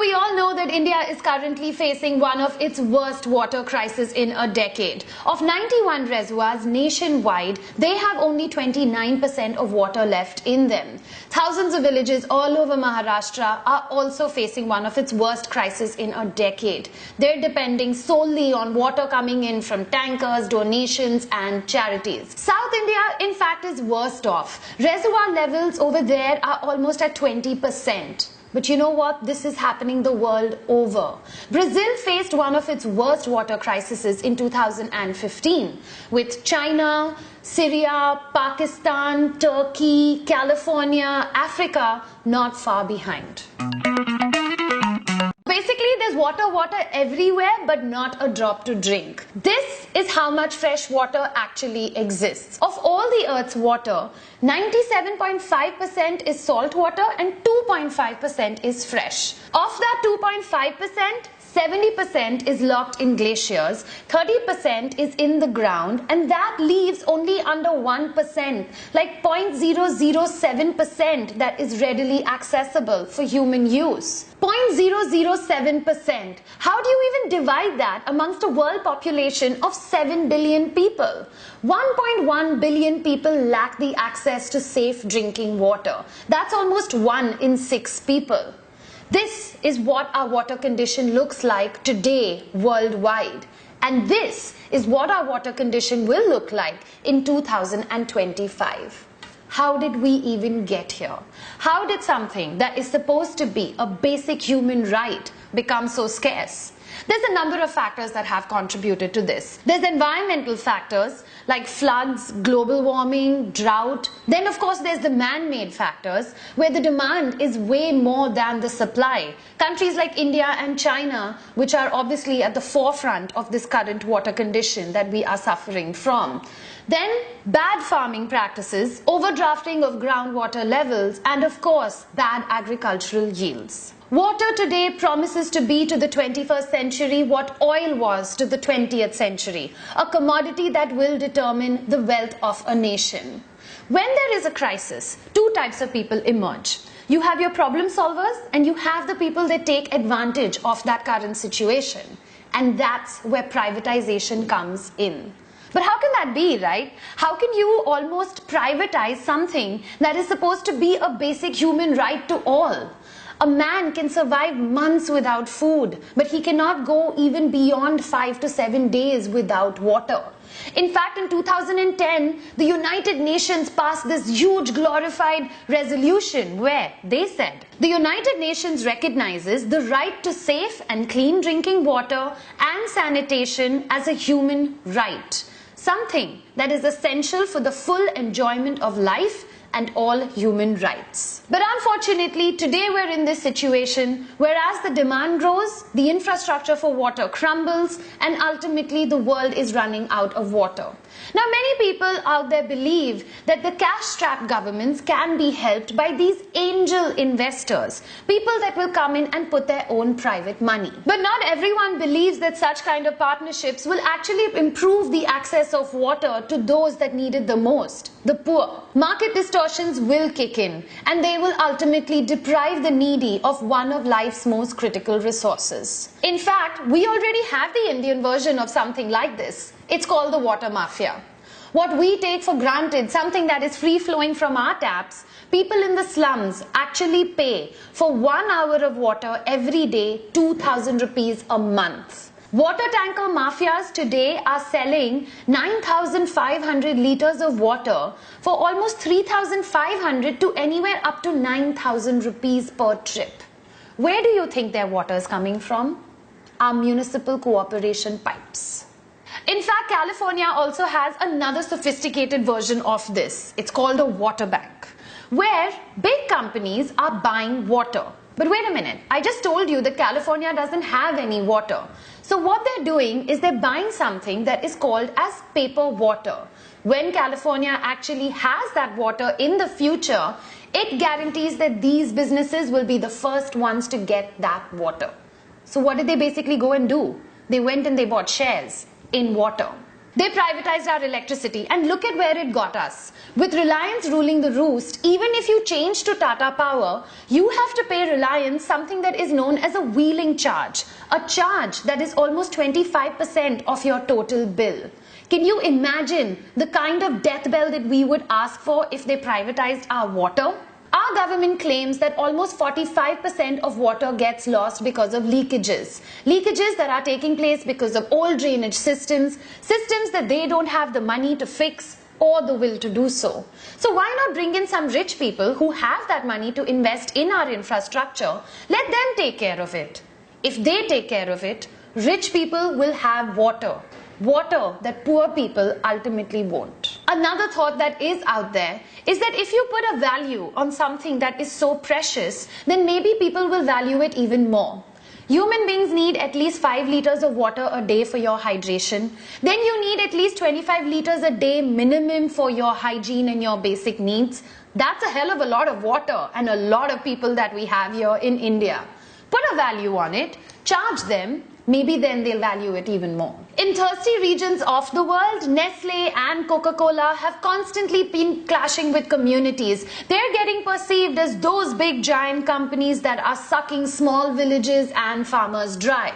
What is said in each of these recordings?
we all know that India is currently facing one of its worst water crises in a decade. Of 91 reservoirs nationwide, they have only 29% of water left in them. Thousands of villages all over Maharashtra are also facing one of its worst crises in a decade. They're depending solely on water coming in from tankers, donations and charities. South India, in fact, is worst off. Reservoir levels over there are almost at 20%. But you know what? This is happening the world over. Brazil faced one of its worst water crises in 2015, with China, Syria, Pakistan, Turkey, California, Africa not far behind. Basically, there's water everywhere, but not a drop to drink. This is how much fresh water actually exists. Of all the Earth's water, 97.5% is salt water and 2.5% is fresh. Of that 2.5%, 70% is locked in glaciers, 30% is in the ground, and that leaves only under 1%, like 0.007% that is readily accessible for human use. 0.007%. How do you even divide that amongst a world population of 7 billion people? 1.1 billion people lack the access to safe drinking water. That's almost 1 in 6 people. This is what our water condition looks like today worldwide. And this is what our water condition will look like in 2025. How did we even get here? How did something that is supposed to be a basic human right become so scarce? There's a number of factors that have contributed to this. There's environmental factors like floods, global warming, drought. Then of course there's the man-made factors where the demand is way more than the supply. Countries like India and China, which are obviously at the forefront of this current water condition that we are suffering from. Then bad farming practices, overdrafting of groundwater levels, and of course bad agricultural yields. Water today promises to be to the 21st century what oil was to the 20th century, a commodity that will determine the wealth of a nation. When there is a crisis, two types of people emerge. You have your problem solvers and you have the people that take advantage of that current situation. And that's where privatization comes in. But how can that be, right? How can you almost privatize something that is supposed to be a basic human right to all? A man can survive months without food, but he cannot go even beyond 5 to 7 days without water. In fact, in 2010, the United Nations passed this huge glorified resolution where they said, the United Nations recognizes the right to safe and clean drinking water and sanitation as a human right, something that is essential for the full enjoyment of life and all human rights. But unfortunately, today we're in this situation where as the demand grows, the infrastructure for water crumbles and ultimately the world is running out of water. Now, many people out there believe that the cash-strapped governments can be helped by these angel investors, people that will come in and put their own private money. But not everyone believes that such kind of partnerships will actually improve the access of water to those that need it the most, the poor. Market distortions will kick in and they will ultimately deprive the needy of one of life's most critical resources. In fact, we already have the Indian version of something like this. It's called the water mafia. What we take for granted, something that is free-flowing from our taps, people in the slums actually pay for 1 hour of water every day, 2,000 rupees a month. Water tanker mafias today are selling 9,500 liters of water for almost 3,500 to anywhere up to 9,000 rupees per trip. Where do you think their water is coming from? Our municipal cooperation pipes. In fact, California also has another sophisticated version of this. It's called a water bank, where big companies are buying water. But wait a minute, I just told you that California doesn't have any water. So what they're doing is they're buying something that is called as paper water. When California actually has that water in the future, it guarantees that these businesses will be the first ones to get that water. So what did they basically go and do? They went and they bought shares in water. They privatized our electricity, and look at where it got us. With Reliance ruling the roost, even if you change to Tata Power, you have to pay Reliance something that is known as a wheeling charge, a charge that is almost 25% of your total bill. Can you imagine the kind of death bell that we would ask for if they privatized our water? Our government claims that almost 45% of water gets lost because of leakages. Leakages that are taking place because of old drainage systems, systems that they don't have the money to fix or the will to do so. So why not bring in some rich people who have that money to invest in our infrastructure? Let them take care of it. If they take care of it, rich people will have water. Water that poor people ultimately won't. Another thought that is out there is that if you put a value on something that is so precious, then maybe people will value it even more. Human beings need at least 5 liters of water a day for your hydration. Then you need at least 25 liters a day minimum for your hygiene and your basic needs. That's a hell of a lot of water and a lot of people that we have here in India. Put a value on it, charge them. Maybe then they'll value it even more. In thirsty regions of the world, Nestle and Coca-Cola have constantly been clashing with communities. They're getting perceived as those big giant companies that are sucking small villages and farmers dry.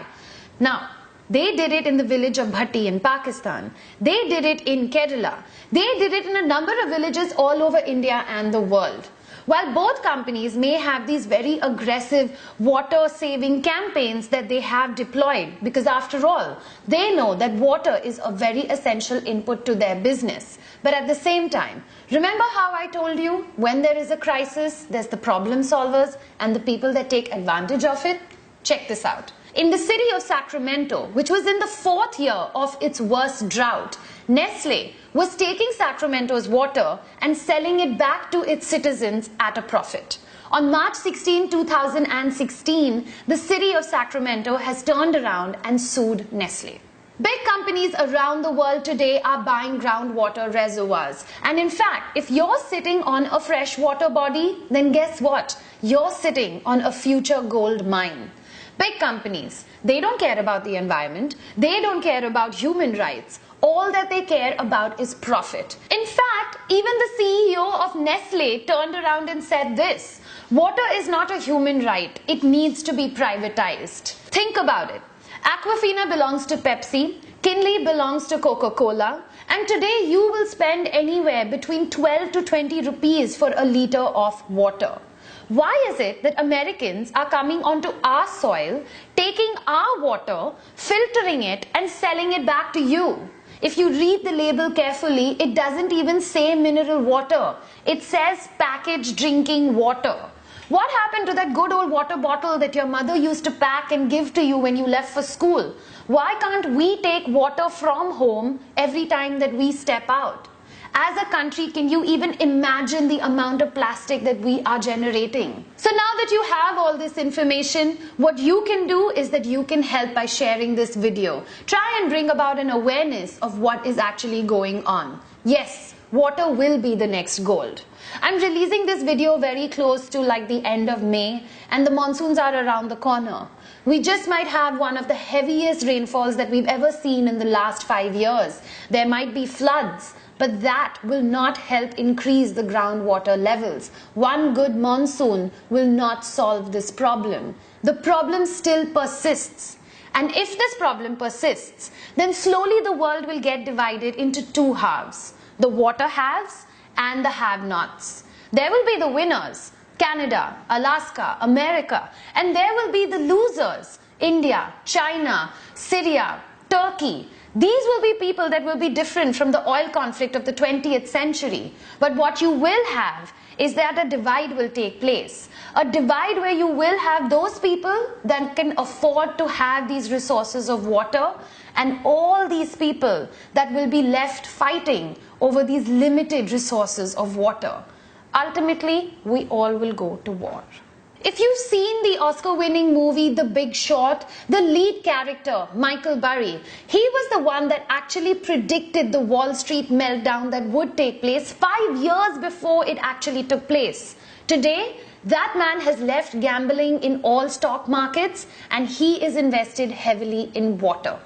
Now, they did it in the village of Bhatti in Pakistan. They did it in Kerala. They did it in a number of villages all over India and the world. While both companies may have these very aggressive water-saving campaigns that they have deployed, because after all, they know that water is a very essential input to their business. But at the same time, remember how I told you, when there is a crisis, there's the problem solvers and the people that take advantage of it? Check this out. In the city of Sacramento, which was in the 4th year of its worst drought, Nestle was taking Sacramento's water and selling it back to its citizens at a profit. On March 16, 2016, the city of Sacramento has turned around and sued Nestle. Big companies around the world today are buying groundwater reservoirs. And in fact, if you're sitting on a freshwater body, then guess what? You're sitting on a future gold mine. Big companies, they don't care about the environment. They don't care about human rights. All that they care about is profit. In fact, even the CEO of Nestle turned around and said this: water is not a human right. It needs to be privatized. Think about it. Aquafina belongs to Pepsi, Kinley belongs to Coca-Cola, and today you will spend anywhere between 12 to 20 rupees for a liter of water. Why is it that Americans are coming onto our soil, taking our water, filtering it and selling it back to you? If you read the label carefully, it doesn't even say mineral water. It says packaged drinking water. What happened to that good old water bottle that your mother used to pack and give to you when you left for school? Why can't we take water from home every time that we step out? As a country, can you even imagine the amount of plastic that we are generating? So now that you have all this information, what you can do is that you can help by sharing this video. Try and bring about an awareness of what is actually going on. Yes, water will be the next gold. I'm releasing this video very close to like the end of May, and the monsoons are around the corner. We just might have one of the heaviest rainfalls that we've ever seen in the last 5 years. There might be floods, but that will not help increase the groundwater levels. One good monsoon will not solve this problem. The problem still persists. And if this problem persists, then slowly the world will get divided into 2 halves. The water haves and the have-nots. There will be the winners, Canada, Alaska, America, and there will be the losers, India, China, Syria, Turkey. These will be people that will be different from the oil conflict of the 20th century. But what you will have is that a divide will take place. A divide where you will have those people that can afford to have these resources of water, and all these people that will be left fighting over these limited resources of water. Ultimately, we all will go to war. If you've seen the Oscar-winning movie The Big Short, the lead character, Michael Burry, he was the one that actually predicted the Wall Street meltdown that would take place 5 years before it actually took place. Today, that man has left gambling in all stock markets and he is invested heavily in water.